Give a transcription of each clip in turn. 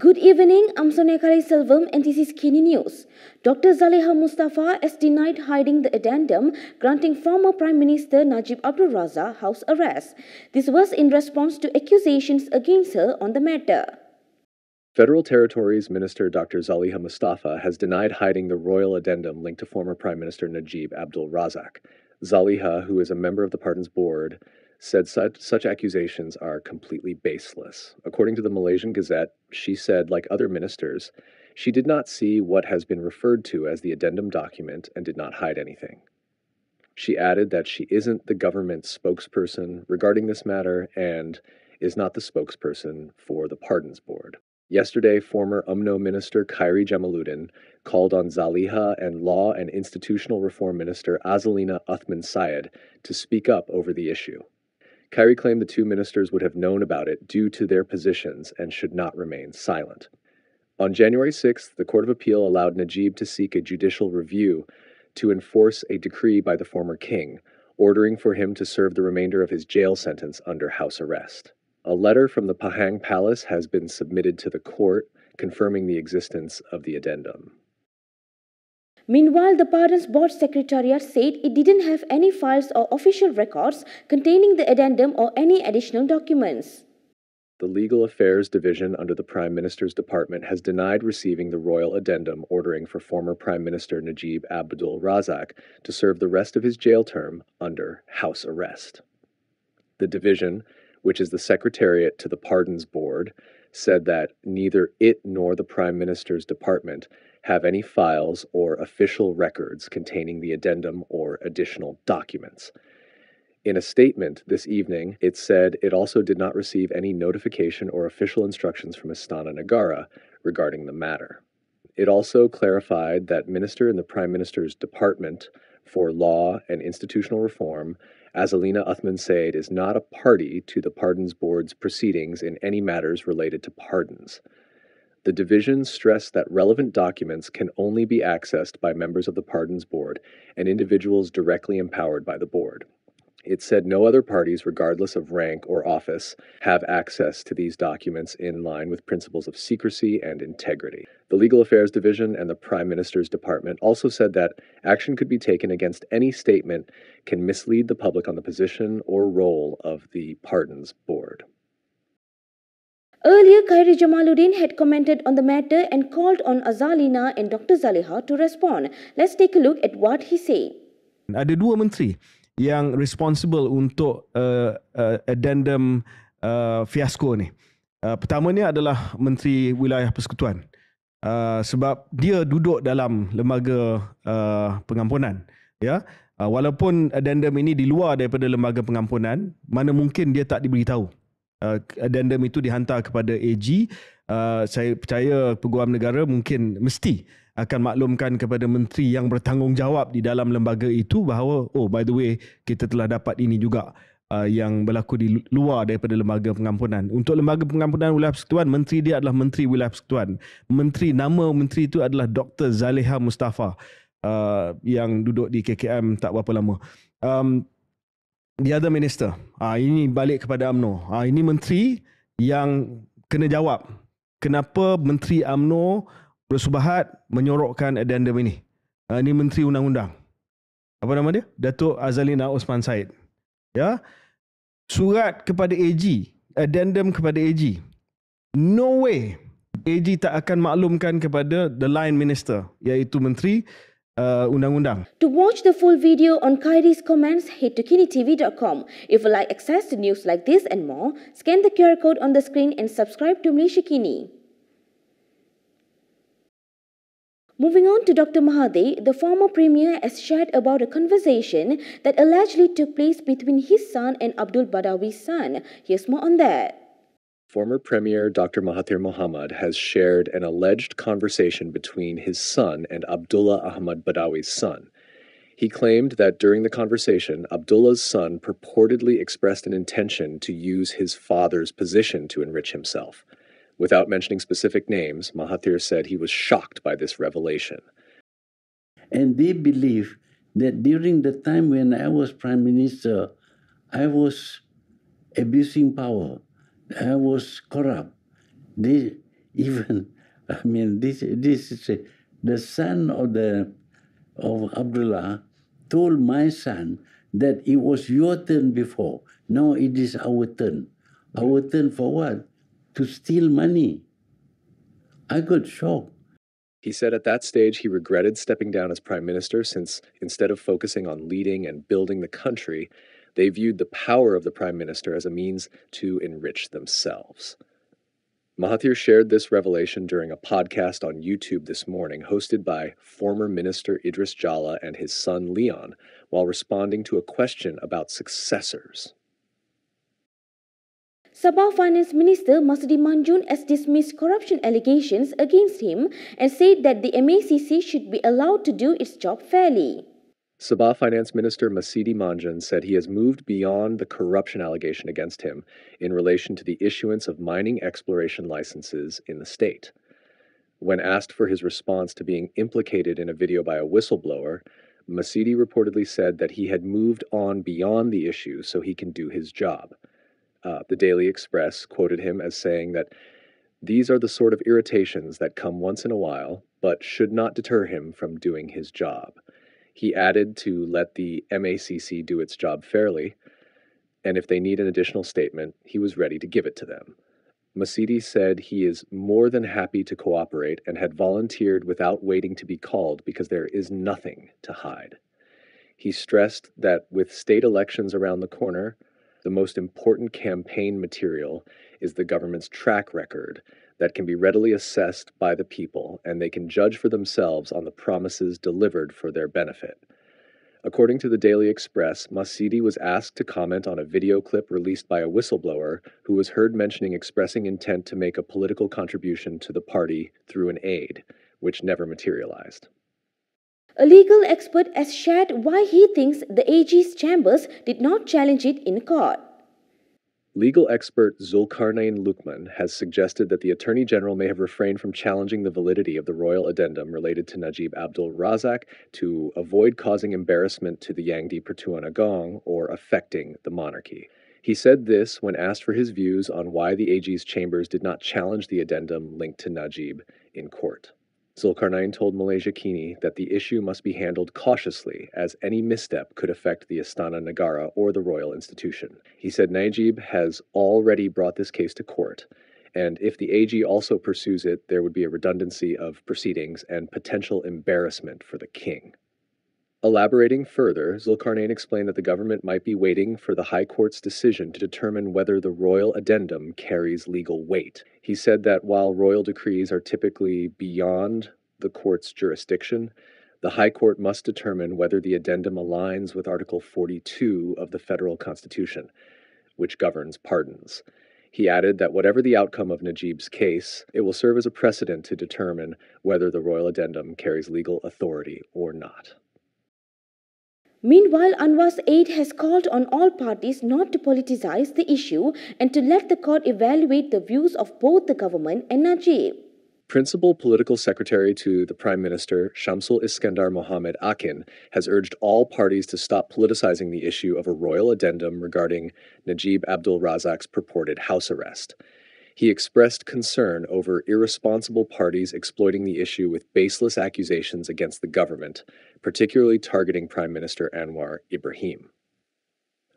Good evening, I'm Sonia Selvam and this is KiniNews. Dr. Zaliha Mustafa has denied hiding the addendum granting former Prime Minister Najib Abdul Razak house arrest. This was in response to accusations against her on the matter. Federal Territories Minister Dr. Zaliha Mustafa has denied hiding the royal addendum linked to former Prime Minister Najib Abdul Razak. Zaliha, who is a member of the pardon's board, said such accusations are completely baseless. According to the Malaysian Gazette, she said, like other ministers, she did not see what has been referred to as the addendum document and did not hide anything. She added that she isn't the government spokesperson regarding this matter and is not the spokesperson for the pardons board. Yesterday, former Umno Minister Khairy Jamaluddin called on Zaliha and Law and Institutional Reform Minister Azalina Othman Said to speak up over the issue. Khairy claimed the two ministers would have known about it due to their positions and should not remain silent. On January 6th, the Court of Appeal allowed Najib to seek a judicial review to enforce a decree by the former king, ordering for him to serve the remainder of his jail sentence under house arrest. A letter from the Pahang Palace has been submitted to the court, confirming the existence of the addendum. Meanwhile, the Pardons Board Secretariat said it didn't have any files or official records containing the addendum or any additional documents. The Legal Affairs Division under the Prime Minister's Department has denied receiving the royal addendum ordering for former Prime Minister Najib Abdul Razak to serve the rest of his jail term under house arrest. The division, which is the secretariat to the Pardons Board, said that neither it nor the Prime Minister's Department have any files or official records containing the addendum or additional documents. In a statement this evening, it said it also did not receive any notification or official instructions from Istana Negara regarding the matter. It also clarified that Minister in the Prime Minister's Department for Law and Institutional Reform, Azalina Othman Said, is not a party to the Pardons Board's proceedings in any matters related to pardons. The division stressed that relevant documents can only be accessed by members of the Pardons Board and individuals directly empowered by the board. It said no other parties, regardless of rank or office, have access to these documents in line with principles of secrecy and integrity. The Legal Affairs Division and the Prime Minister's Department also said that action could be taken against any statement can mislead the public on the position or role of the Pardons Board. Earlier, Khairy Jamaluddin had commented on the matter and called on Azalina and Dr. Zaliha to respond. Let's take a look at what he said. Ada dua menteri yang responsible untuk addendum fiasco ni. Pertamanya adalah Menteri Wilayah Persekutuan. Sebab dia duduk dalam lembaga pengampunan. Ya, walaupun addendum ini di luar daripada lembaga pengampunan, mana mungkin dia tak diberitahu. Addendum itu dihantar kepada AG. Saya percaya Peguam Negara mungkin mesti akan maklumkan kepada menteri yang bertanggungjawab di dalam lembaga itu bahawa, oh, by the way, kita telah dapat ini juga yang berlaku di luar daripada lembaga pengampunan. Untuk lembaga pengampunan Wilayah Persekutuan, menteri dia adalah Menteri Wilayah Persekutuan. Nama menteri itu adalah Dr. Zaliha Mustafa yang duduk di KKM tak berapa lama. The other minister, ini balik kepada UMNO. Ini menteri yang kena jawab. Kenapa Menteri UMNO bersubahat menyorokkan addendum ini? Ini Menteri Undang-Undang. Apa nama dia? Datuk Azalina Othman Said. Ya. Surat kepada AG, addendum kepada AG. No way AG tak akan maklumkan kepada the line minister, iaitu Menteri Undang-Undang. To watch the full video on Khairy's comments, head to kinitv.com. If you like access to news like this and more, scan the QR code on the screen and subscribe to Malaysia Kini. Moving on to Dr. Mahathir, the former Premier has shared about a conversation that allegedly took place between his son and Abdul Badawi's son. Here's more on that. Former Premier Dr. Mahathir Mohamad has shared an alleged conversation between his son and Abdullah Ahmad Badawi's son. He claimed that during the conversation, Abdullah's son purportedly expressed an intention to use his father's position to enrich himself. Without mentioning specific names, Mahathir said he was shocked by this revelation. And they believe that during the time when I was Prime Minister, I was abusing power. I was corrupt. They Even, I mean, this is the son of Abdullah told my son that it was your turn before. Now it is our turn. Our turn for what? To steal money. I got shocked. He said at that stage he regretted stepping down as prime minister since instead of focusing on leading and building the country, they viewed the power of the prime minister as a means to enrich themselves. Mahathir shared this revelation during a podcast on YouTube this morning, hosted by former Minister Idris Jala and his son Leon, while responding to a question about successors. Sabah Finance Minister Masudi Manjun has dismissed corruption allegations against him and said that the MACC should be allowed to do its job fairly. Sabah Finance Minister Masudi Manjun said he has moved beyond the corruption allegation against him in relation to the issuance of mining exploration licenses in the state. When asked for his response to being implicated in a video by a whistleblower, Masudi reportedly said that he had moved on beyond the issue so he can do his job. The Daily Express quoted him as saying that these are the sort of irritations that come once in a while, but should not deter him from doing his job. He added to let the MACC do its job fairly, and if they need an additional statement, he was ready to give it to them. Masudi said he is more than happy to cooperate and had volunteered without waiting to be called because there is nothing to hide. He stressed that with state elections around the corner, the most important campaign material is the government's track record that can be readily assessed by the people, and they can judge for themselves on the promises delivered for their benefit. According to the Daily Express, Masudi was asked to comment on a video clip released by a whistleblower who was heard mentioning expressing intent to make a political contribution to the party through an aid, which never materialized. A legal expert has shared why he thinks the AG's chambers did not challenge it in court. Legal expert Zulkarnain Luqman has suggested that the Attorney General may have refrained from challenging the validity of the royal addendum related to Najib Abdul Razak to avoid causing embarrassment to the Yang di-Pertuan Agong or affecting the monarchy. He said this when asked for his views on why the AG's chambers did not challenge the addendum linked to Najib in court. Zulkarnain told Malaysia Kini that the issue must be handled cautiously, as any misstep could affect the Astana Negara or the royal institution. He said Najib has already brought this case to court, and if the AG also pursues it, there would be a redundancy of proceedings and potential embarrassment for the king. Elaborating further, Zulkarnain explained that the government might be waiting for the High Court's decision to determine whether the royal addendum carries legal weight. He said that while royal decrees are typically beyond the court's jurisdiction, the High Court must determine whether the addendum aligns with Article 42 of the Federal Constitution, which governs pardons. He added that whatever the outcome of Najib's case, it will serve as a precedent to determine whether the royal addendum carries legal authority or not. Meanwhile, Anwar's aide has called on all parties not to politicize the issue and to let the court evaluate the views of both the government and Najib. Principal Political Secretary to the Prime Minister, Shamsul Iskandar Mohamed Akin, has urged all parties to stop politicizing the issue of a royal addendum regarding Najib Abdul Razak's purported house arrest. He expressed concern over irresponsible parties exploiting the issue with baseless accusations against the government, particularly targeting Prime Minister Anwar Ibrahim.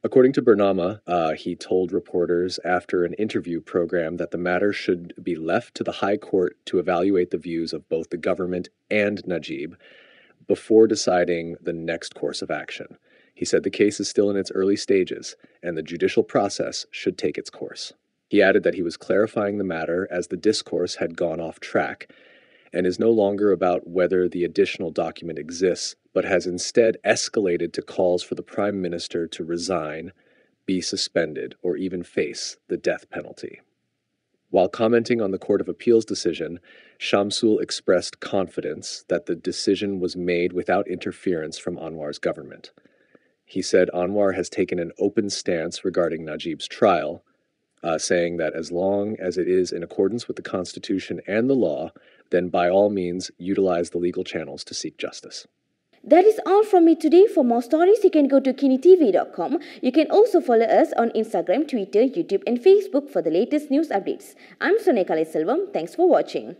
According to Bernama, he told reporters after an interview program that the matter should be left to the High Court to evaluate the views of both the government and Najib before deciding the next course of action. He said the case is still in its early stages, and the judicial process should take its course. He added that he was clarifying the matter as the discourse had gone off track and is no longer about whether the additional document exists, but has instead escalated to calls for the Prime Minister to resign, be suspended, or even face the death penalty. While commenting on the Court of Appeal's decision, Shamsul expressed confidence that the decision was made without interference from Anwar's government. He said Anwar has taken an open stance regarding Najib's trial, saying that as long as it is in accordance with the Constitution and the law, then by all means utilize the legal channels to seek justice. That is all from me today. For more stories, you can go to Kinitv.com. You can also follow us on Instagram, Twitter, YouTube and Facebook for the latest news updates. I'm Sonekale Selvam. Thanks for watching.